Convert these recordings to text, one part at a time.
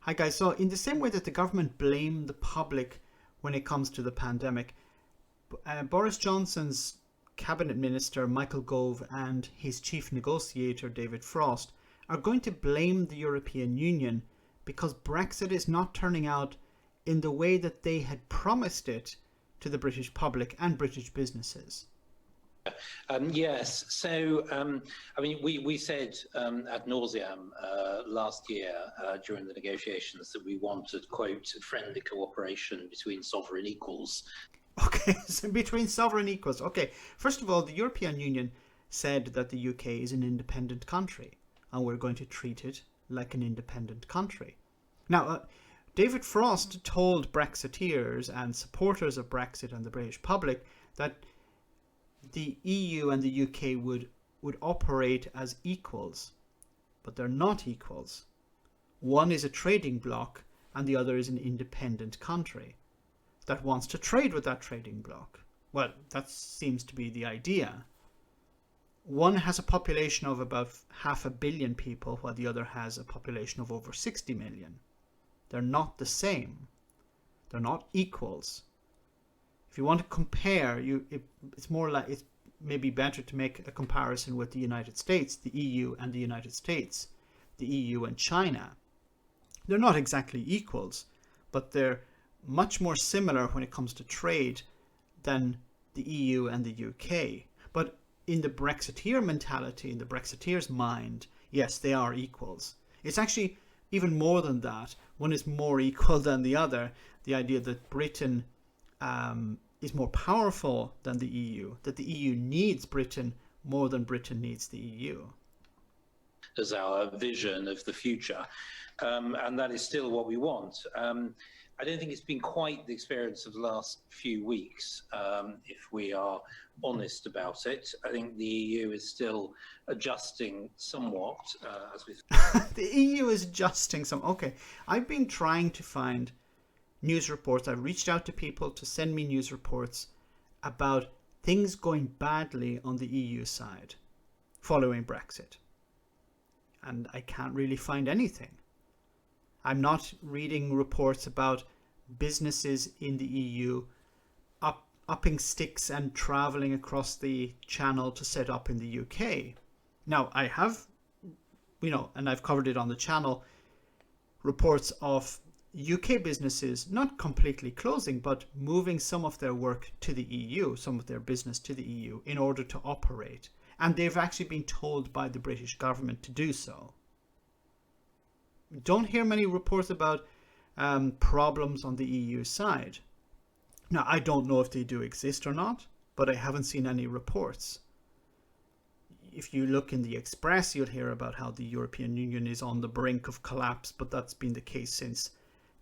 Hi guys. So in the same way that the government blame the public when it comes to the pandemic, Boris Johnson's cabinet minister Michael Gove and his chief negotiator David Frost are going to blame the European Union because Brexit is not turning out in the way that they had promised it to the British public and British businesses. Yes. So, I mean, we said ad nauseam last year during the negotiations that we wanted, quote, friendly cooperation between sovereign equals. Okay, so between sovereign equals. Okay, first of all, the European Union said that the UK is an independent country and we're going to treat it like an independent country. Now, David Frost told Brexiteers and supporters of Brexit and the British public that the EU and the UK would operate as equals, but they're not equals. One is a trading bloc and the other is an independent country that wants to trade with that trading bloc. Well, that seems to be the idea. One has a population of about 500 million people, while the other has a population of over 60 million. They're not the same. They're not equals. If you want to compare, it's more like it's maybe better to make a comparison with the United States, the EU and the United States, the EU and China. They're not exactly equals, but they're much more similar when it comes to trade than the EU and the UK. But in the Brexiteer mentality, in the Brexiteers' mind, yes, they are equals. It's actually even more than that. One is more equal than the other. The idea that Britain is more powerful than the EU, that the EU needs Britain more than Britain needs the EU. As our vision of the future, and that is still what we want. I don't think it's been quite the experience of the last few weeks, if we are honest about it. I think the EU is still adjusting somewhat, as we. The EU is adjusting some. Okay, I've been trying to find news reports. I've reached out to people to send me news reports about things going badly on the EU side following Brexit. And I can't really find anything. I'm not reading reports about businesses in the EU upping sticks and traveling across the channel to set up in the UK. Now, I have, and I've covered it on the channel, reports of UK businesses not completely closing, but moving some of their work to the EU, some of their business to the EU in order to operate. And they've actually been told by the British government to do so. Don't hear many reports about problems on the EU side. Now, I don't know if they do exist or not, but I haven't seen any reports. If you look in the Express, you'll hear about how the European Union is on the brink of collapse, but that's been the case since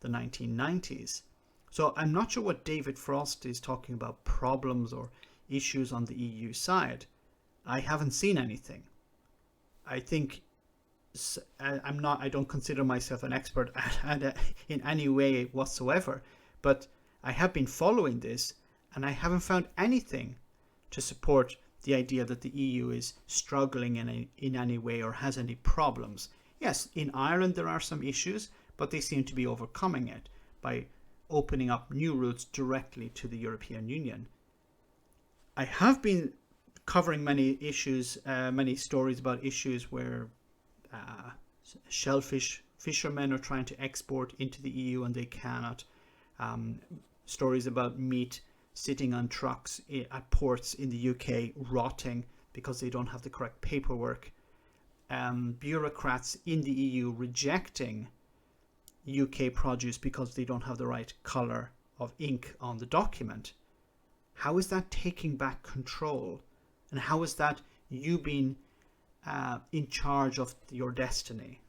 the 1990s. So I'm not sure what David Frost is talking about, problems or issues on the EU side. I haven't seen anything. I think I don't consider myself an expert in any way whatsoever, but I have been following this and I haven't found anything to support the idea that the EU is struggling in any way or has any problems. Yes, in Ireland there are some issues, but they seem to be overcoming it by opening up new routes directly to the European Union. I have been covering many issues, many stories about issues where shellfish fishermen are trying to export into the EU and they cannot. Stories about meat sitting on trucks at ports in the UK rotting because they don't have the correct paperwork. Bureaucrats in the EU rejecting UK produce because they don't have the right colour of ink on the document. How is that taking back control? And how is that you being in charge of your destiny?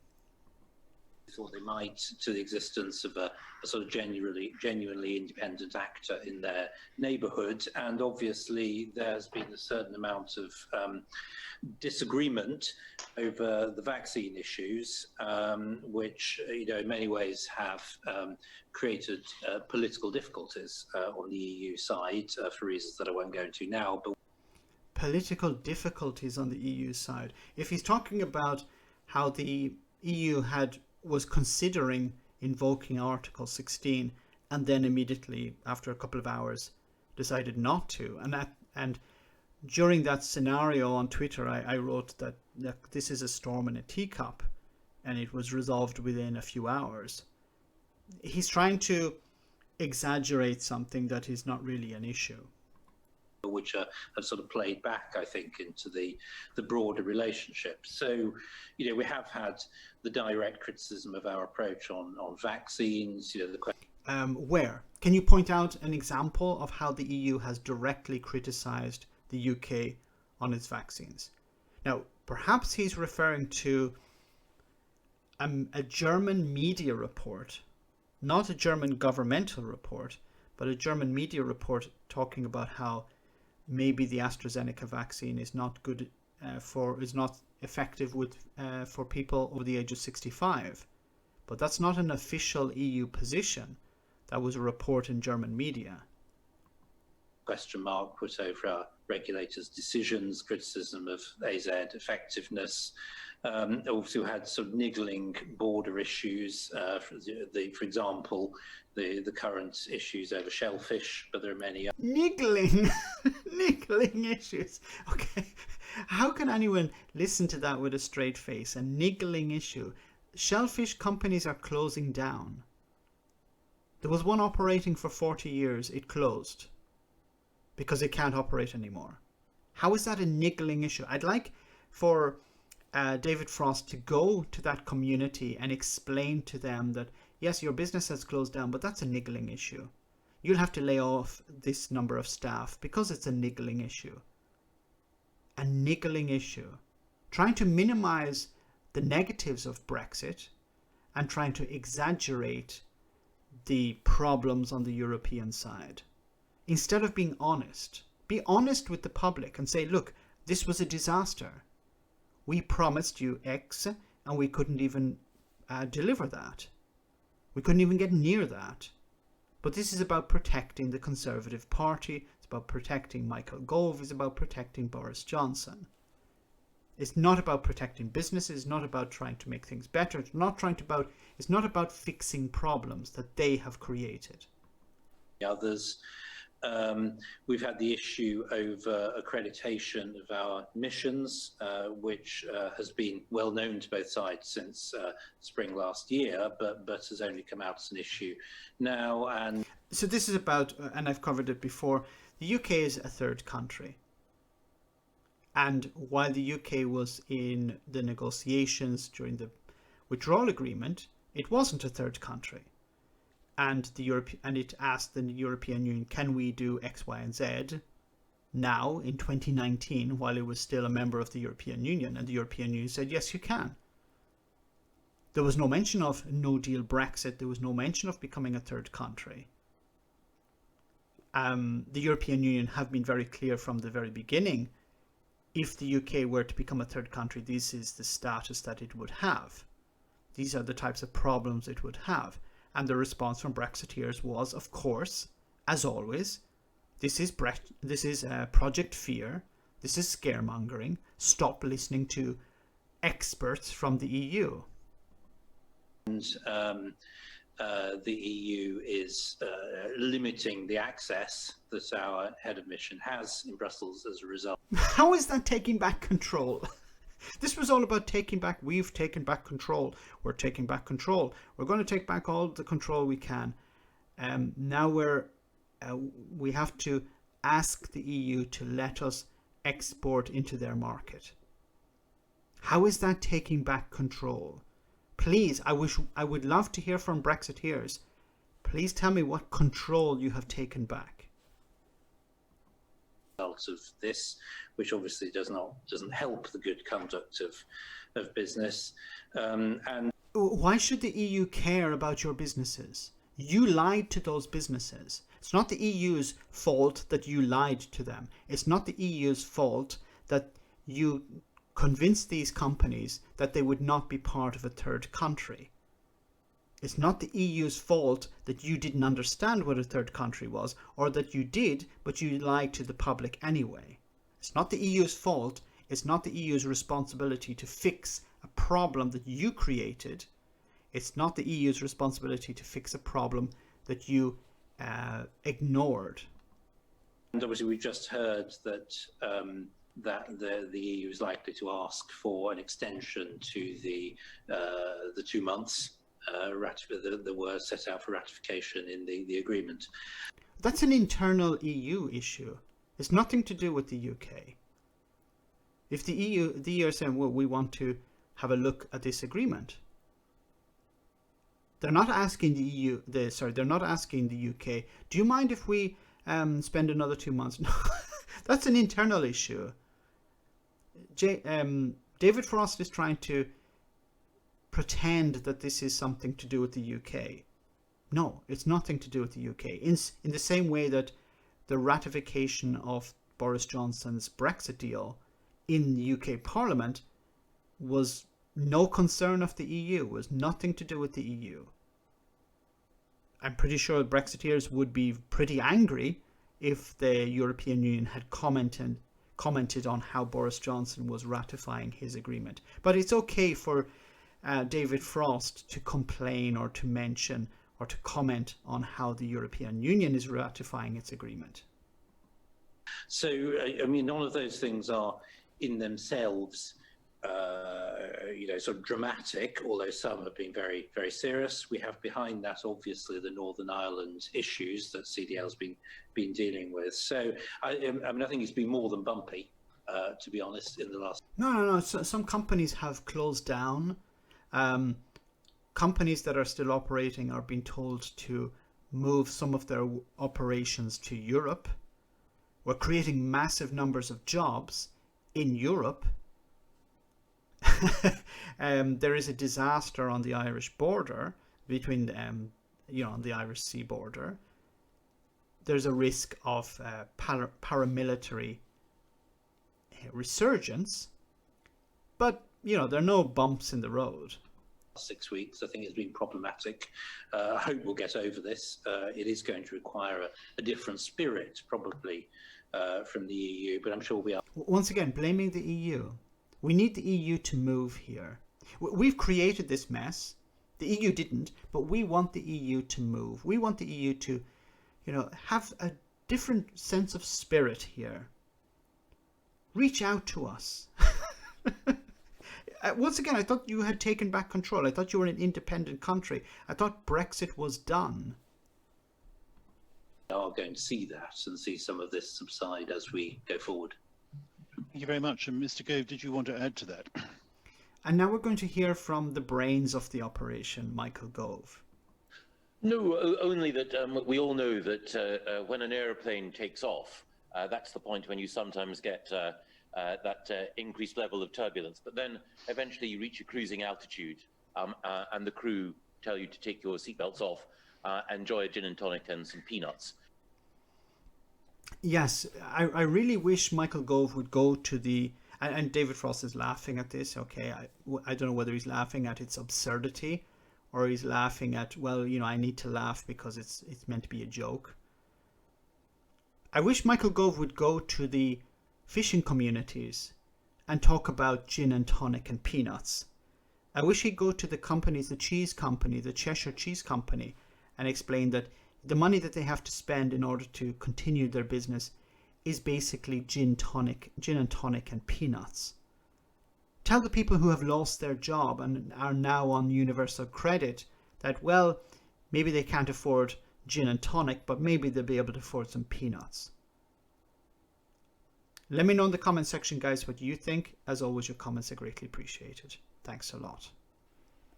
Thought they might, to the existence of a sort of genuinely independent actor in their neighbourhood. And obviously there's been a certain amount of disagreement over the vaccine issues, which, in many ways have created political difficulties on the EU side for reasons that I won't go into now. But political difficulties on the EU side. If he's talking about how the EU was considering invoking Article 16, and then immediately after a couple of hours decided not to. And during that scenario on Twitter, I wrote that this is a storm in a teacup, and it was resolved within a few hours. He's trying to exaggerate something that is not really an issue, which have sort of played back, I think, into the broader relationship. So, we have had the direct criticism of our approach on vaccines. The question. Where? Can you point out an example of how the EU has directly criticised the UK on its vaccines? Now, perhaps he's referring to a German media report, not a German governmental report, but a German media report talking about how maybe the AstraZeneca vaccine is not good is not effective for people over the age of 65. But that's not an official EU position. That was a report in German media. Question mark put over our regulators' decisions, criticism of AZ effectiveness. Also had some niggling border issues, for example, the current issues over shellfish, but there are many others. Niggling issues. Okay, how can anyone listen to that with a straight face? A niggling issue. Shellfish companies are closing down. There was one operating for 40 years. It closed because it can't operate anymore. How is that a niggling issue? I'd like for David Frost to go to that community and explain to them that, yes, your business has closed down, but that's a niggling issue. You'll have to lay off this number of staff because it's a niggling issue. A niggling issue. Trying to minimize the negatives of Brexit and trying to exaggerate the problems on the European side. Instead of being honest, be honest with the public and say, look, this was a disaster. We promised you X and we couldn't even deliver that. We couldn't even get near that. But this is about protecting the Conservative Party. It's about protecting Michael Gove. It's about protecting Boris Johnson. It's not about protecting businesses. It's not about trying to make things better. It's not about fixing problems that they have created. Others. We've had the issue over accreditation of our missions, which has been well known to both sides since spring last year, but has only come out as an issue now. And so this is about, and I've covered it before, the UK is a third country. And while the UK was in the negotiations during the withdrawal agreement, it wasn't a third country. And it asked the European Union, can we do X, Y, and Z now in 2019 while it was still a member of the European Union? And the European Union said, yes, you can. There was no mention of no deal Brexit. There was no mention of becoming a third country. The European Union have been very clear from the very beginning. If the UK were to become a third country, this is the status that it would have. These are the types of problems it would have. And the response from Brexiteers was, of course, as always, this is Project Fear. This is scaremongering. Stop listening to experts from the EU. And the EU is limiting the access that our head of mission has in Brussels as a result. How is that taking back control? This was all about taking back. We've taken back control. We're taking back control. We're going to take back all the control we can. Now we have to ask the EU to let us export into their market. How is that taking back control? Please, I would love to hear from Brexiteers. Please tell me what control you have taken back. Of this, which obviously doesn't help the good conduct of business. And why should the EU care about your businesses? You lied to those businesses. It's not the EU's fault that you lied to them. It's not the EU's fault that you convinced these companies that they would not be part of a third country. It's not the EU's fault that you didn't understand what a third country was, or that you did, but you lied to the public anyway. It's not the EU's fault. It's not the EU's responsibility to fix a problem that you created. It's not the EU's responsibility to fix a problem that you ignored. And obviously, we've just heard that the EU is likely to ask for an extension to the 2 months that were set out for ratification in the agreement. That's an internal EU issue. It's nothing to do with the UK. If the EU are saying, well, we want to have a look at this agreement, they're not asking the EU. They're not asking the UK. Do you mind if we spend another 2 months? No, that's an internal issue. David Frost is trying to pretend that this is something to do with the UK. No, it's nothing to do with the UK. In the same way that the ratification of Boris Johnson's Brexit deal in the UK Parliament was no concern of the EU, was nothing to do with the EU. I'm pretty sure Brexiteers would be pretty angry if the European Union had commented on how Boris Johnson was ratifying his agreement. But it's okay for David Frost to complain or to mention or to comment on how the European Union is ratifying its agreement. So, I mean, none of those things are in themselves, sort of dramatic, although some have been very, very serious. We have behind that, obviously, the Northern Ireland issues that CDL's been dealing with. So, I think it's been more than bumpy, to be honest, in the last... No. Some companies have closed down. Companies that are still operating are being told to move some of their operations to Europe. We're creating massive numbers of jobs in Europe. There is a disaster on the Irish border between on the Irish Sea border. There's a risk of paramilitary resurgence, but there are no bumps in the road. 6 weeks, I think it's been problematic. I hope we'll get over this. It is going to require a different spirit, probably, from the EU, but I'm sure we are. Once again, blaming the EU. We need the EU to move here. We've created this mess. The EU didn't, but we want the EU to move. We want the EU to, have a different sense of spirit here. Reach out to us. Once again, I thought you had taken back control. I thought you were an independent country. I thought Brexit was done. We are going to see that and see some of this subside as we go forward. Thank you very much. And Mr. Gove, did you want to add to that? And now we're going to hear from the brains of the operation, Michael Gove. No, only that we all know that when an aeroplane takes off, that's the point when you sometimes get that increased level of turbulence. But then eventually you reach a cruising altitude and the crew tell you to take your seatbelts off, enjoy a gin and tonic and some peanuts. Yes, I really wish Michael Gove would go to the... And David Frost is laughing at this, okay? I don't know whether he's laughing at its absurdity or he's laughing at, well, I need to laugh because it's meant to be a joke. I wish Michael Gove would go to the fishing communities and talk about gin and tonic and peanuts. I wish he'd go to the companies, the cheese company, the Cheshire Cheese Company, and explain that the money that they have to spend in order to continue their business is basically gin and tonic and peanuts. Tell the people who have lost their job and are now on universal credit that, well, maybe they can't afford gin and tonic, but maybe they'll be able to afford some peanuts. Let me know in the comment section, guys, what you think. As always, your comments are greatly appreciated. Thanks a lot.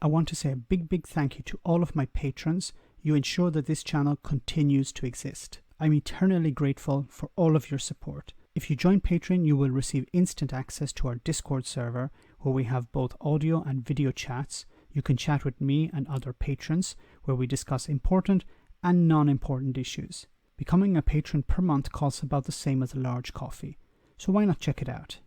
I want to say a big thank you to all of my patrons. You ensure that this channel continues to exist. I'm eternally grateful for all of your support. If you join Patreon, you will receive instant access to our Discord server, where we have both audio and video chats. You can chat with me and other patrons, where we discuss important and non-important issues. Becoming a patron per month costs about the same as a large coffee, so why not check it out?